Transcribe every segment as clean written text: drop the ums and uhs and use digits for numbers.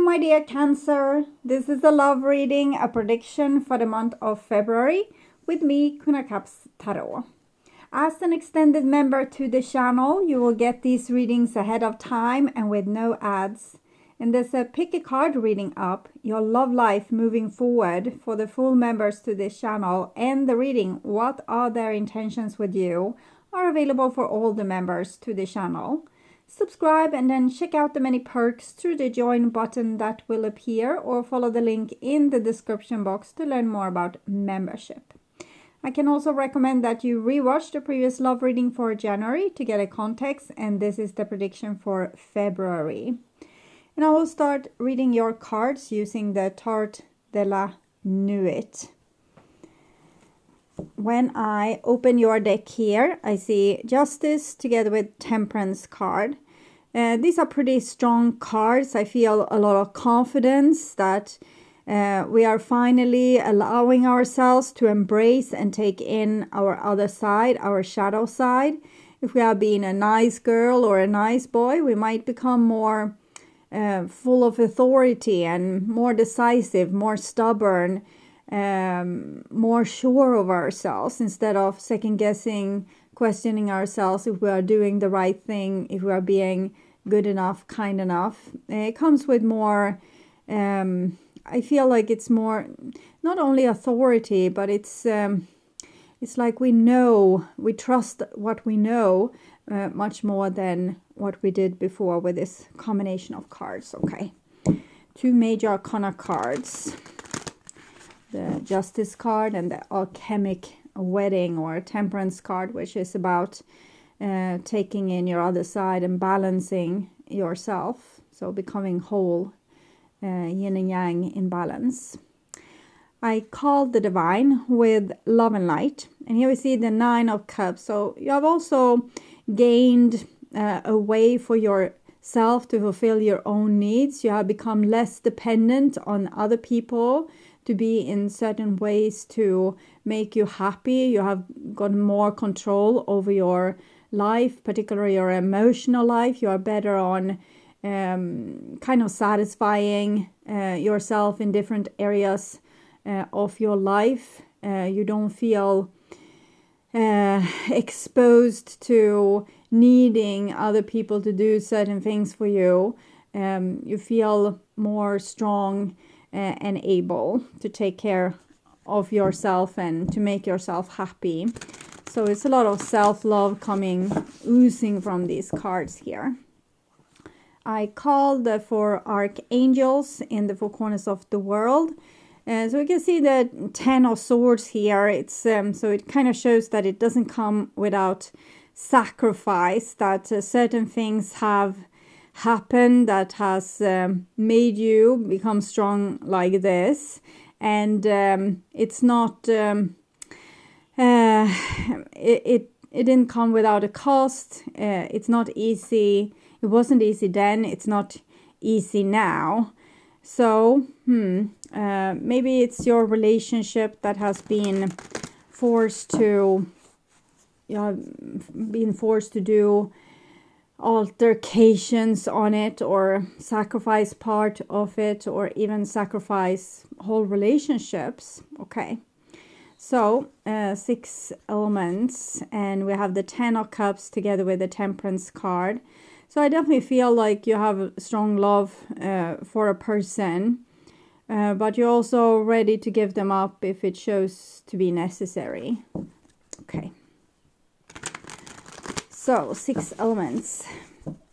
my dear Cancer. This is a love reading, a prediction for the month of February with me, Kuna Cups Tarot. As an extended member to the channel, you will get these readings ahead of time and with no ads. And there's a pick a card reading up, your love life moving forward for the full members to this channel, and the reading, what are their intentions with you, are available for all the members to the channel. Subscribe and then check out the many perks through the join button that will appear, or follow the link in the description box to learn more about membership. I can also recommend that you rewatch the previous love reading for January to get a context, and this is the prediction for February. And I will start reading your cards using the Tarot de la NUIT. When I open your deck here, I see Justice together with Temperance card. These are pretty strong cards. I feel a lot of confidence that we are finally allowing ourselves to embrace and take in our other side, our shadow side. If we have been a nice girl or a nice boy, we might become more full of authority and more decisive, more stubborn, more sure of ourselves, instead of second guessing, questioning ourselves if we are doing the right thing, if we are being good enough, kind enough. It comes with more, I feel like it's more, not only authority, but it's like we know, we trust what we know much more than what we did before with this combination of cards. Okay, two major arcana cards. The Justice card and the Alchemic Wedding or Temperance card, which is about taking in your other side and balancing yourself. So becoming whole, yin and yang in balance. I called the Divine with Love and Light. And here we see the Nine of Cups. So you have also gained a way for yourself to fulfill your own needs. You have become less dependent on other people to be in certain ways to make you happy. You have got more control over your life, particularly your emotional life. You are better on kind of satisfying yourself in different areas of your life. You don't feel exposed to needing other people to do certain things for you. You feel more strong and able to take care of yourself and to make yourself happy. So it's a lot of self-love oozing from these cards here. I called for archangels in the four corners of the world. So we can see the Ten of Swords here. It's so it kind of shows that it doesn't come without sacrifice, that certain things have happen that has made you become strong like this, and it's not it didn't come without a cost. It's not easy. It wasn't easy then, it's not easy now. So maybe it's your relationship that has been forced to do altercations on it, or sacrifice part of it, or even sacrifice whole relationships. Okay, so 6 elements, and we have the 10 of Cups together with the Temperance card. So I definitely feel like you have strong love for a person, but you're also ready to give them up if it shows to be necessary. Okay. So, 6 elements,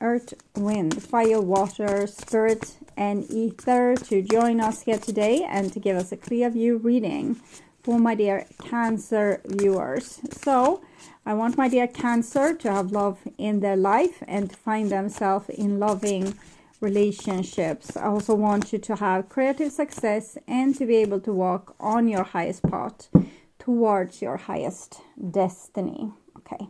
earth, wind, fire, water, spirit, and ether, to join us here today and to give us a clear view reading for my dear Cancer viewers. So, I want my dear Cancer to have love in their life and to find themselves in loving relationships. I also want you to have creative success and to be able to walk on your highest path towards your highest destiny. Okay.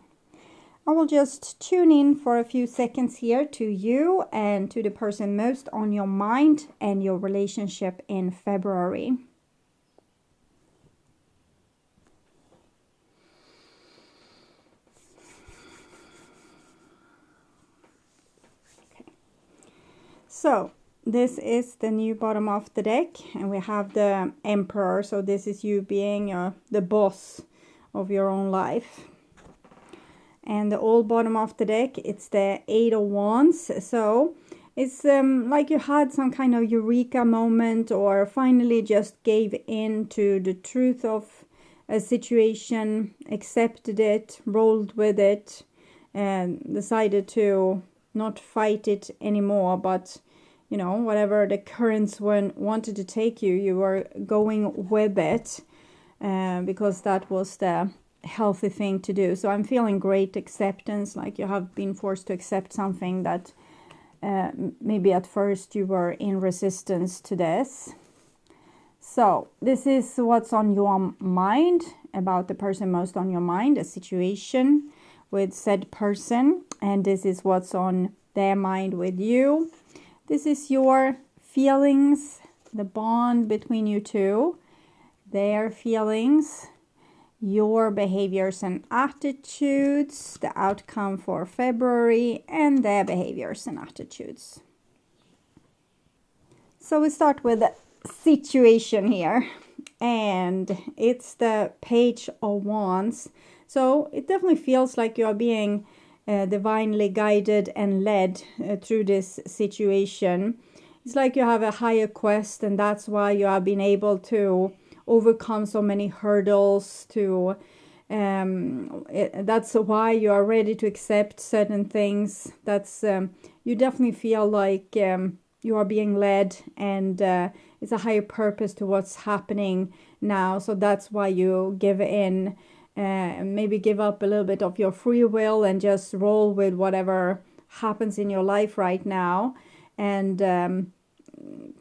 I will just tune in for a few seconds here to you and to the person most on your mind and your relationship in February. So this is the new bottom of the deck, and we have the Emperor. So this is you being the boss of your own life. And the old bottom of the deck, it's the Eight of Wands. So it's like you had some kind of eureka moment, or finally just gave in to the truth of a situation, accepted it, rolled with it, and decided to not fight it anymore, but you know, whatever the currents wanted to take you, you were going with it, because that was the healthy thing to do. So I'm feeling great acceptance, like you have been forced to accept something that maybe at first you were in resistance to this. So this is what's on your mind, about the person most on your mind, a situation with said person, and this is what's on their mind with you. This is your feelings, the bond between you two, their feelings, your behaviors and attitudes, the outcome for February, and their behaviors and attitudes. So we start with the situation here, and it's the Page of Wands. So it definitely feels like you are being divinely guided and led through this situation. It's like you have a higher quest, and that's why you have been able to overcome so many hurdles. That's why you are ready to accept certain things. That's you definitely feel like you are being led, and it's a higher purpose to what's happening now. So that's why you give in. Maybe give up a little bit of your free will and just roll with whatever happens in your life right now, and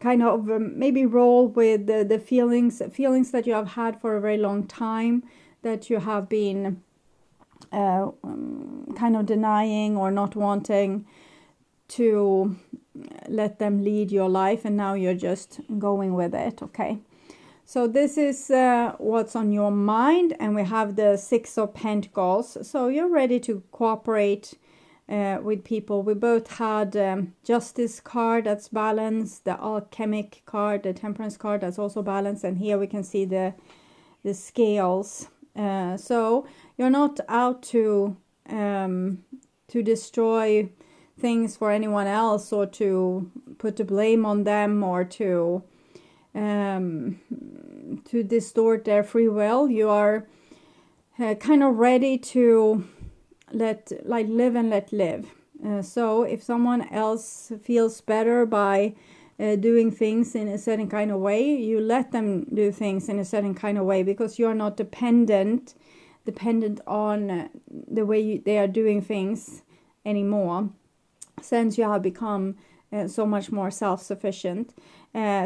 kind of maybe roll with the feelings that you have had for a very long time, that you have been kind of denying or not wanting to let them lead your life, and now you're just going with it. Okay. So this is what's on your mind, and we have the Six of Pentacles. So you're ready to cooperate with people. We both had Justice card, that's balanced, the Alchemic card, the Temperance card, that's also balanced, and here we can see the scales. So you're not out to destroy things for anyone else, or to put the blame on them, or to distort their free will. You are kind of ready to live and let live. So if someone else feels better by doing things in a certain kind of way, you let them do things in a certain kind of way, because you're not dependent on the way they are doing things anymore, since you have become so much more self-sufficient.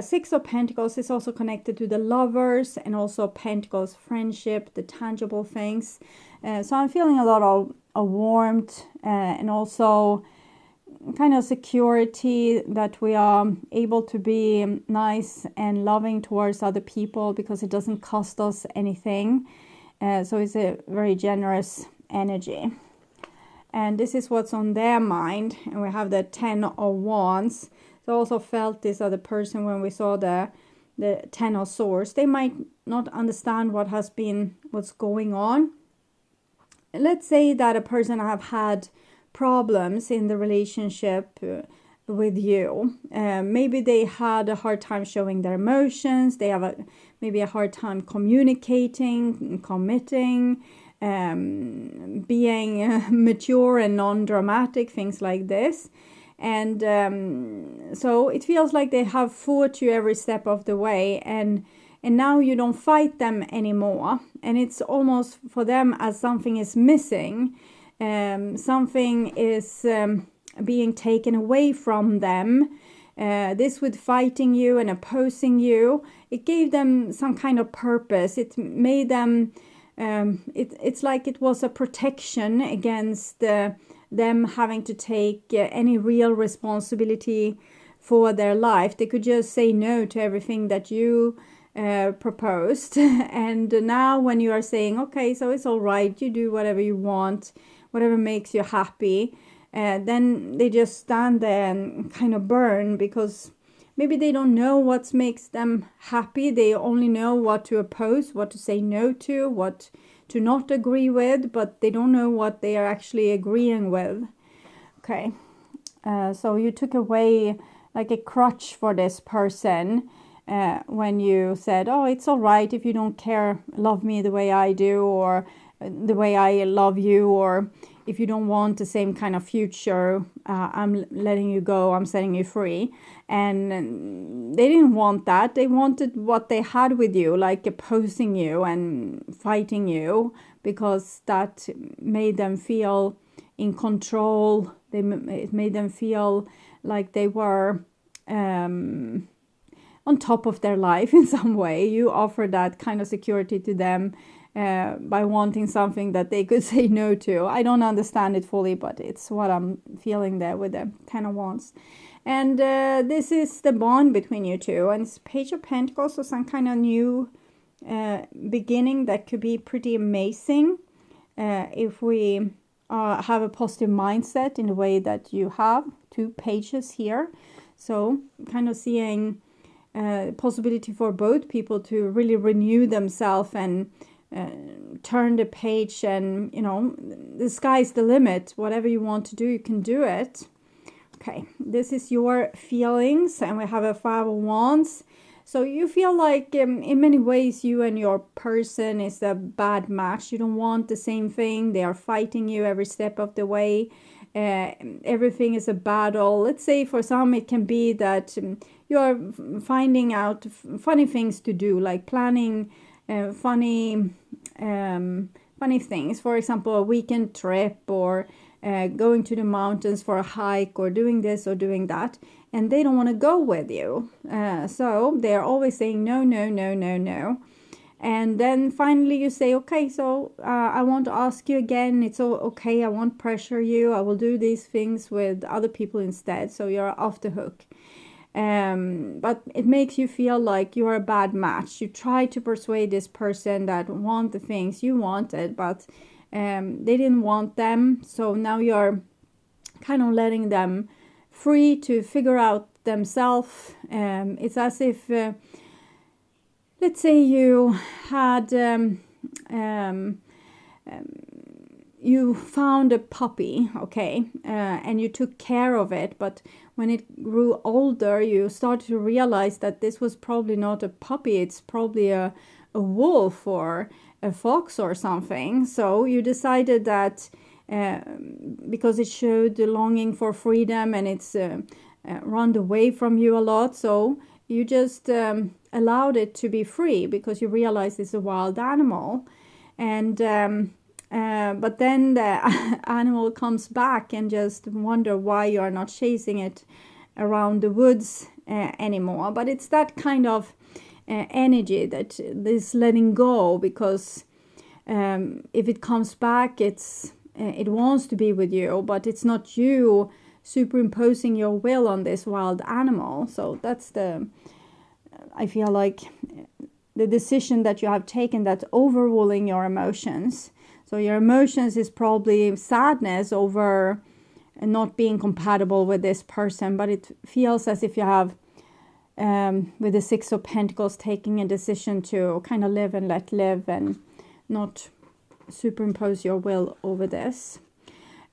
Six of Pentacles is also connected to the Lovers, and also Pentacles, friendship, the tangible things. So I'm feeling a lot of warmth, and also kind of security, that we are able to be nice and loving towards other people because it doesn't cost us anything. So it's a very generous energy. And this is what's on their mind. And we have the Ten of Wands. So I also felt this other person when we saw the Ten of Swords. They might not understand what's going on. Let's say that a person have had problems in the relationship with you. Maybe they had a hard time showing their emotions. They have maybe a hard time communicating, committing, being mature and non-dramatic, things like this. And so it feels like they have fought you every step of the way, and now you don't fight them anymore, and it's almost for them as something is missing. Something is being taken away from them. This with fighting you and opposing you, it gave them some kind of purpose. It made them it's like it was a protection against them having to take any real responsibility for their life. They could just say no to everything that you proposed. And now when you are saying, okay, so it's all right, you do whatever you want, whatever makes you happy, then they just stand there and kind of burn, because maybe they don't know what makes them happy. They only know what to oppose, what to say no to, what to not agree with, but they don't know what they are actually agreeing with. Okay, so you took away like a crutch for this person when you said, oh, it's all right if you don't love me the way I do, or the way I love you, or if you don't want the same kind of future, I'm letting you go, I'm setting you free. And they didn't want that. They wanted what they had with you, like opposing you and fighting you, because that made them feel in control. It made them feel like they were on top of their life in some way. You offered that kind of security to them by wanting something that they could say no to. I don't understand it fully, but it's what I'm feeling there with the Ten of Wands. And this is the bond between you two. And it's Page of Pentacles, so some kind of new beginning that could be pretty amazing if we have a positive mindset in the way that you have. 2 pages here. So kind of seeing possibility for both people to really renew themselves and turn the page, and the sky's the limit. Whatever you want to do, you can do it. Okay, this is your feelings, and we have a 5 of Wands. So you feel like in many ways you and your person is a bad match. You don't want the same thing. They are fighting you every step of the way. Everything is a battle. Let's say for some it can be that you are finding out funny things to do, like planning funny things. For example, a weekend trip, or going to the mountains for a hike, or doing this or doing that, and they don't want to go with you. So they're always saying no, no, no, no, no. And then finally you say, okay, so I want to ask you again. It's all okay. I won't pressure you. I will do these things with other people instead. So you're off the hook. But it makes you feel like you're a bad match. You try to persuade this person that want the things you wanted, but they didn't want them. So now you're kind of letting them free to figure out themselves. It's as if let's say you had you found a puppy, okay, and you took care of it, but when it grew older, you started to realize that this was probably not a puppy. It's probably a wolf or a fox or something. So you decided that because it showed the longing for freedom, and it's run away from you a lot, so you just allowed it to be free because you realize it's a wild animal. And but then the animal comes back and just wonder why you are not chasing it around the woods anymore. But it's that kind of energy that is letting go, because if it comes back, it wants to be with you, but it's not you superimposing your will on this wild animal. So that's I feel like the decision that you have taken that's overruling your emotions. So your emotions is probably sadness over not being compatible with this person, but it feels as if you have, with the 6 of Pentacles, taking a decision to kind of live and let live and not superimpose your will over this.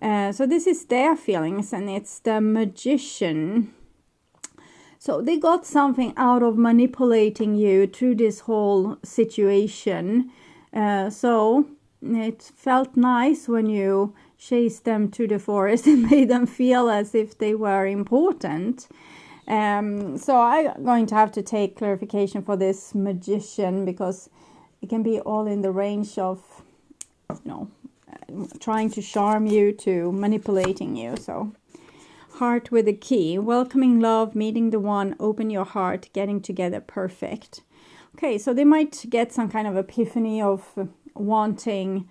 So this is their feelings, and it's the Magician. So they got something out of manipulating you through this whole situation. So it felt nice when you chased them to the forest and made them feel as if they were important. So I'm going to have to take clarification for this Magician, because it can be all in the range of, trying to charm you to manipulating you. So heart with a key, welcoming love, meeting the one, open your heart, getting together, perfect. Okay, so they might get some kind of epiphany of wanting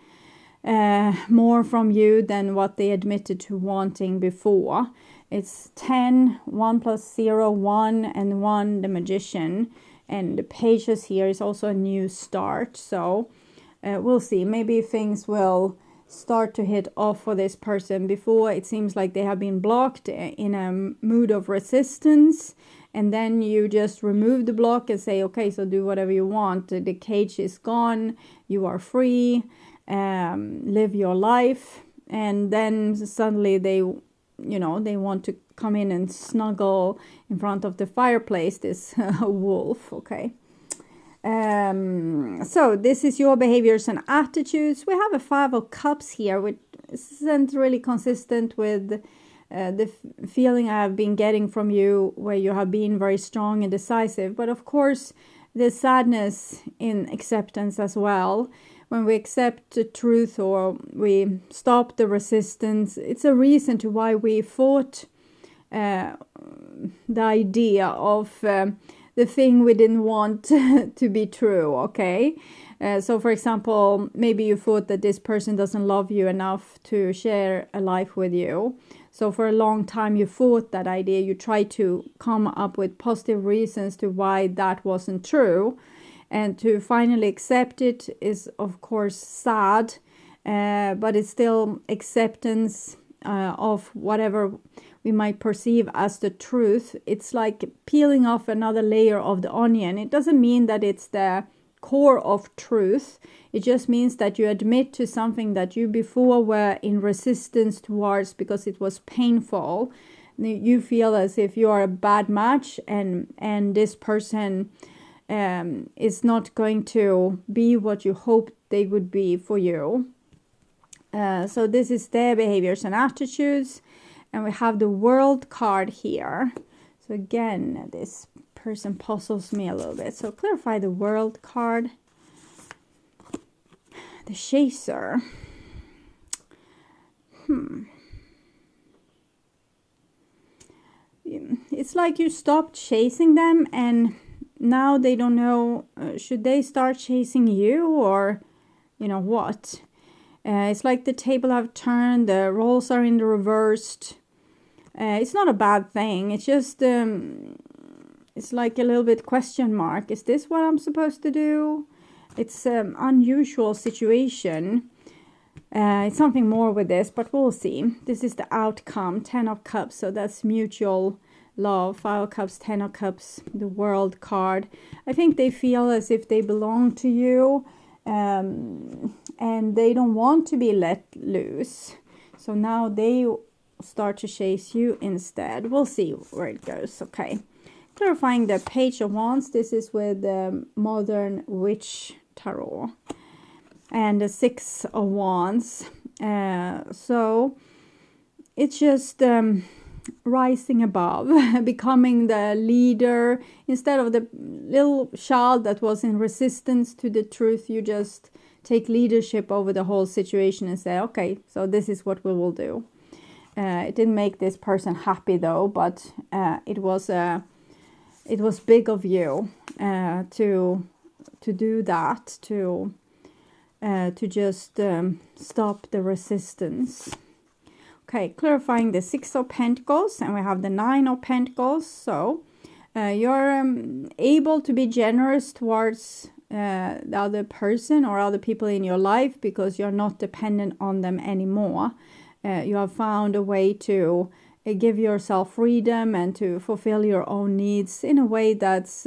more from you than what they admitted to wanting before. It's 10, 1 plus 0, 1, and 1, the Magician. And the pages here is also a new start. So we'll see. Maybe things will start to hit off for this person. Before, it seems like they have been blocked in a mood of resistance, and then you just remove the block and say, okay, so do whatever you want. The cage is gone, you are free, live your life. And then suddenly they want to come in and snuggle in front of the fireplace, this wolf, okay? So this is your behaviors and attitudes. We have a 5 of Cups here, which isn't really consistent with the feeling I have been getting from you, where you have been very strong and decisive. But of course, there's sadness in acceptance as well. When we accept the truth or we stop the resistance, it's a reason to why we fought the idea of the thing we didn't want to be true, okay? So for example, maybe you thought that this person doesn't love you enough to share a life with you. So for a long time you fought that idea. You tried to come up with positive reasons to why that wasn't true. And to finally accept it is of course sad, but it's still acceptance of whatever we might perceive as the truth. It's like peeling off another layer of the onion. It doesn't mean that it's the core of truth. It just means that you admit to something that you before were in resistance towards because it was painful. You feel as if you are a bad match, and this person is not going to be what you hoped they would be for you. So this is their behaviors and attitudes. And we have the World card here. So again, this person puzzles me a little bit. So clarify the World card. The Chaser. It's like you stopped chasing them and now they don't know, should they start chasing you or, what? It's like the table have turned, the roles are in the reversed. It's not a bad thing. It's just, it's like a little bit question mark. Is this what I'm supposed to do? It's an unusual situation. It's something more with this, but we'll see. This is the outcome, 10 of Cups. So that's mutual love, 5 of Cups, 10 of Cups, the World card. I think they feel as if they belong to you, and they don't want to be let loose. So now they start to chase you instead. We'll see where it goes. Okay, clarifying the Page of Wands. This is with the Modern Witch Tarot and the 6 of Wands. So it's just rising above, becoming the leader. Instead of the little child that was in resistance to the truth, you just take leadership over the whole situation and say, okay, so this is what we will do. It didn't make this person happy though, but it was big of you to do that, to just stop the resistance. Okay, clarifying the 6 of Pentacles, and we have the 9 of Pentacles. So you're able to be generous towards the other person or other people in your life because you're not dependent on them anymore. You have found a way to give yourself freedom and to fulfill your own needs in a way that's,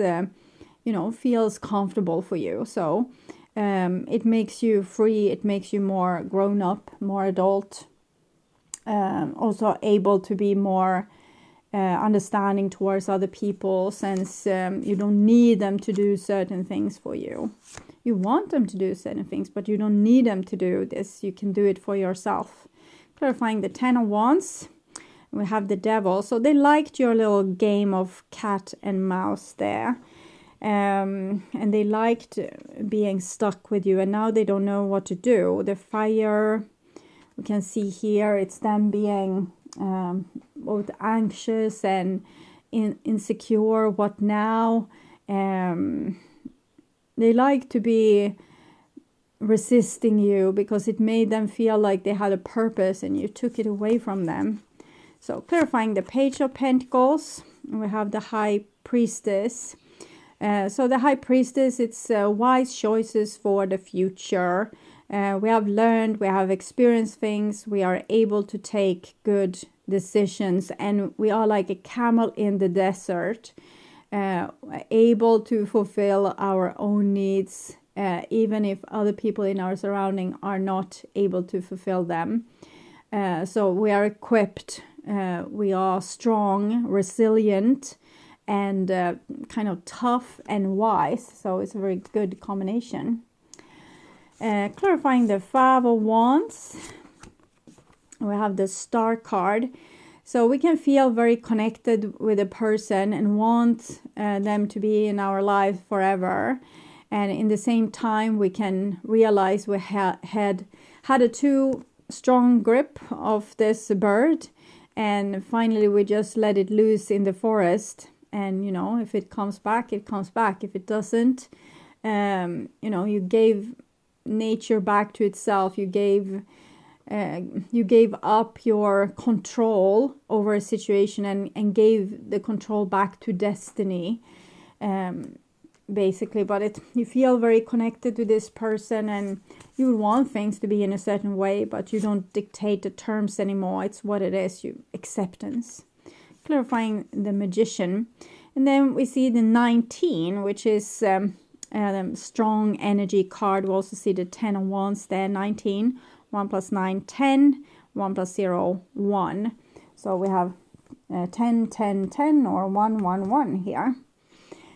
feels comfortable for you. So it makes you free. It makes you more grown up, more adult. Also able to be more understanding towards other people, since you don't need them to do certain things for you. You want them to do certain things, but you don't need them to do this. You can do it for yourself. Clarifying the 10 of Wands. We have the Devil. So they liked your little game of cat and mouse there. And they liked being stuck with you. And now they don't know what to do. The Fire, we can see here, it's them being both anxious and insecure. What now? They like to be resisting you because it made them feel like they had a purpose and you took it away from them. So clarifying the Page of Pentacles, we have the High Priestess. So the High Priestess, it's wise choices for the future. We have learned, we have experienced things, we are able to take good decisions, and we are like a camel in the desert. able to fulfill our own needs, even if other people in our surrounding are not able to fulfill them. So we are equipped, we are strong, resilient, and kind of tough and wise. So it's a very good combination. Clarifying the Five of Wands, we have the Star card. So we can feel very connected with a person and want them to be in our life forever. And in the same time, we can realize we had a too strong grip of this bird. And finally, we just let it loose in the forest. And, you know, if it comes back, it comes back. If it doesn't, you know, you gave nature back to itself. You gave up your control over a situation and gave the control back to destiny, basically. But you feel very connected to this person, and you want things to be in a certain way, but you don't dictate the terms anymore. It's what it is, acceptance. Clarifying the Magician. And then we see the 19, which is strong energy card. We also see the 10 of Wands there, 19. 1 plus 9, 10. 1 plus 0, 1. So we have 10, 10, 10 or 1, 1, 1 here.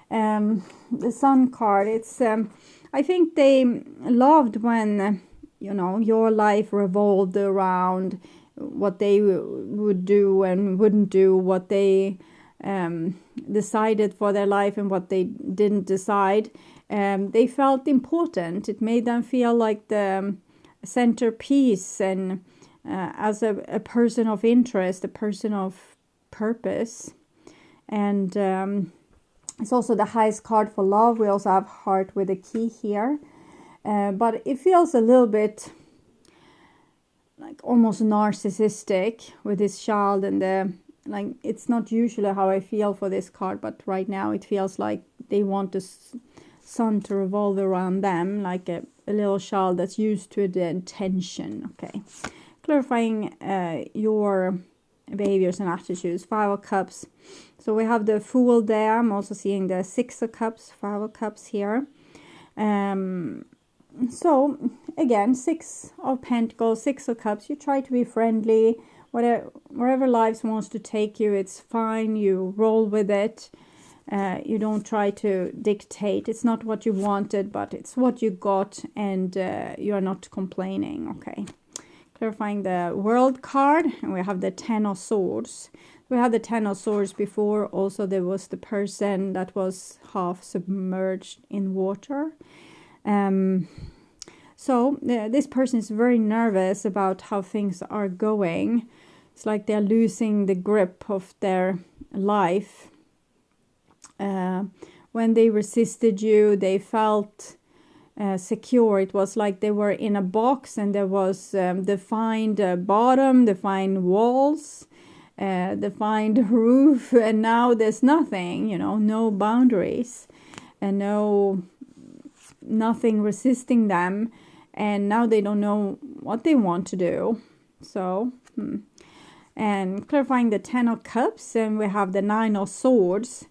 The Sun card, it's I think they loved when, you know, your life revolved around what they would do and wouldn't do, what they decided for their life and what they didn't decide. They felt important. It made them feel like the centerpiece and as a person of interest, a person of purpose. And it's also the highest card for love. We also have heart with a key here. But it feels a little bit like almost narcissistic with this child and like it's not usually how I feel for this card, but right now it feels like they want the sun to revolve around them, like a little child that's used to the attention. Okay, clarifying your behaviors and attitudes. 5 of Cups. So we have the Fool there. I'm also seeing the 6 of Cups, 5 of Cups here. So again, 6 of Pentacles, 6 of Cups. You try to be friendly. Wherever life wants to take you, it's fine. You roll with it. You don't try to dictate. It's not what you wanted, but it's what you got, and you are not complaining. Okay. Clarifying the World card, and we have the 10 of Swords. We had the 10 of Swords before. Also, there was the person that was half submerged in water. So this person is very nervous about how things are going. It's like they're losing the grip of their life. When they resisted you, they felt secure. It was like they were in a box and there was defined bottom, defined walls, defined roof, and now there's nothing, you know, no boundaries and nothing resisting them, and now they don't know what they want to do. So and clarifying the 10 of Cups, and we have the 9 of Swords.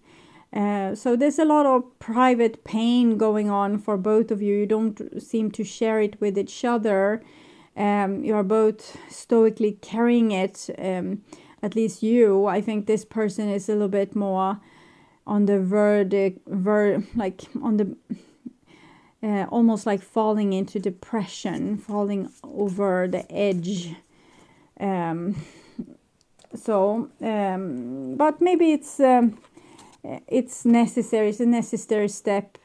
So there's a lot of private pain going on for both of you. You don't seem to share it with each other. You are both stoically carrying it, at least you. I think this person is a little bit more on the like on the almost like falling into depression, falling over the edge. But maybe it's necessary. It's a necessary step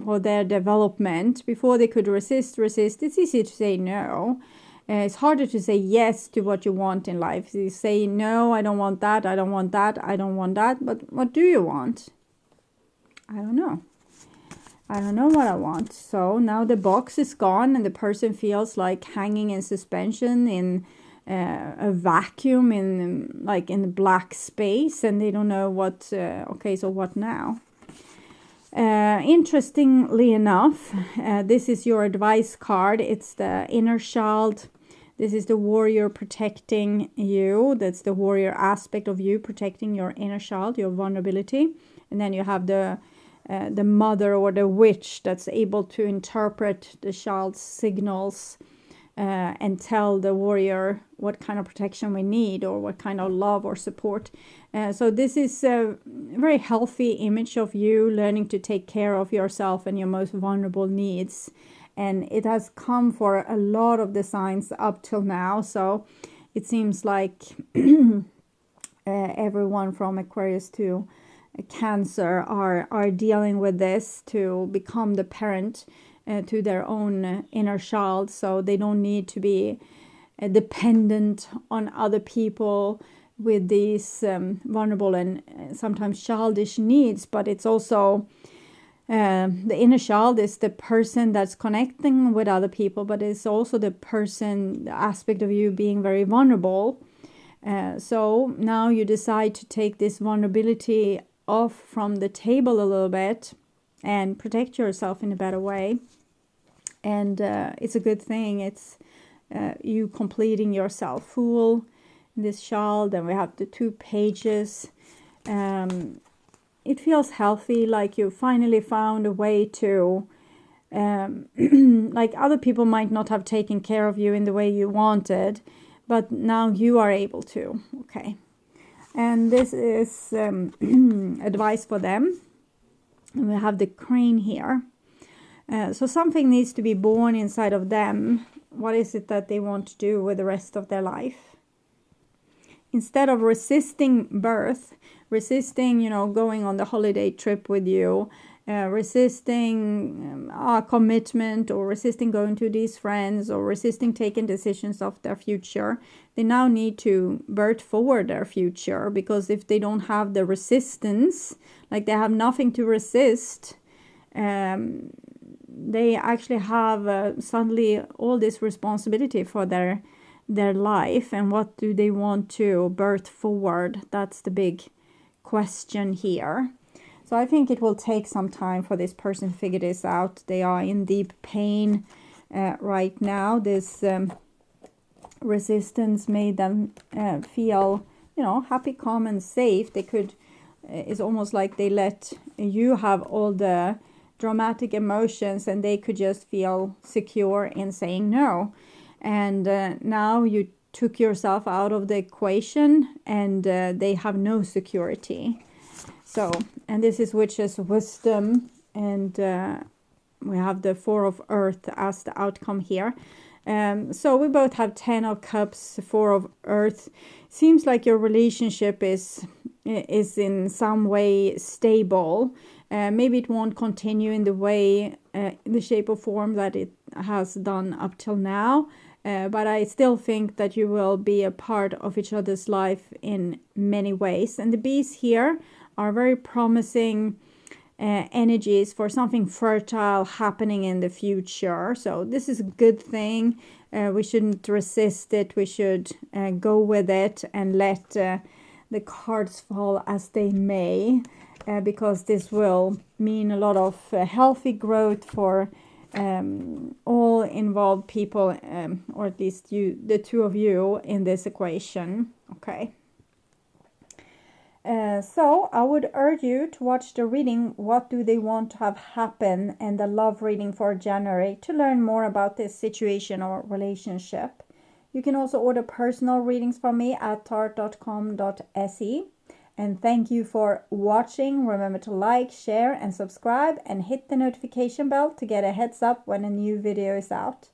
for their development. Before they could resist. It's easy to say no. It's harder to say yes to what you want in life. You say no, I don't want that, I don't want that, I don't want that. But what do you want? I don't know. I don't know what I want. So now the box is gone and the person feels like hanging in suspension in a vacuum, in the black space, and they don't know what. Okay, so what now? Interestingly enough, this is your advice card. It's the inner child, This is the warrior protecting you. That's the warrior aspect of you, protecting your inner child, your vulnerability. And then you have the mother or the witch that's able to interpret the child's signals and tell the warrior what kind of protection we need or what kind of love or support. So this is a very healthy image of you learning to take care of yourself and your most vulnerable needs. And it has come for a lot of the signs up till now. So it seems like everyone from Aquarius to Cancer are dealing with this to become the parent to their own inner child. So they don't need to be dependent on other people with these vulnerable and sometimes childish needs. But it's also the inner child is the person that's connecting with other people, but it's also the person, the aspect of you being very vulnerable. So now you decide to take this vulnerability off from the table a little bit and protect yourself in a better way. And it's a good thing. It's you completing yourself, Fool, this child. And we have the 2 pages. It feels healthy, like you finally found a way to, like other people might not have taken care of you in the way you wanted, but now you are able to. Okay. And this is advice for them. And we have the crane here. So something needs to be born inside of them. What is it that they want to do with the rest of their life? Instead of resisting birth, resisting, going on the holiday trip with you, resisting a commitment, or resisting going to these friends, or resisting taking decisions of their future, they now need to birth forward their future. Because if they don't have the resistance, like they have nothing to resist, they actually have suddenly all this responsibility for their life. And what do they want to birth forward? That's the big question here. So I think it will take some time for this person to figure this out. They are in deep pain right now. This resistance made them feel, happy, calm, and safe. They could, it's almost like they let you have all the dramatic emotions and they could just feel secure in saying no. And now you took yourself out of the equation and they have no security. So, and this is Witch's wisdom, and we have the 4 of Earth as the outcome here. So we both have 10 of Cups, 4 of Earth. Seems like your relationship is in some way stable. Maybe it won't continue in the way, the shape or form that it has done up till now. But I still think that you will be a part of each other's life in many ways. And the bees here are very promising energies for something fertile happening in the future. So this is a good thing. We shouldn't resist it. We should go with it and let the cards fall as they may, because this will mean a lot of healthy growth for all involved people, or at least you, the 2 of you in this equation. Okay. So I would urge you to watch the reading, What Do They Want to Have Happen, and the love reading for January to learn more about this situation or relationship. You can also order personal readings from me at tart.com.se. And thank you for watching. Remember to like, share, and subscribe, and hit the notification bell to get a heads up when a new video is out.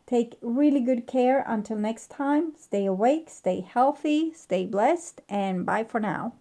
Take really good care until next time. Stay awake, stay healthy, stay blessed, and bye for now.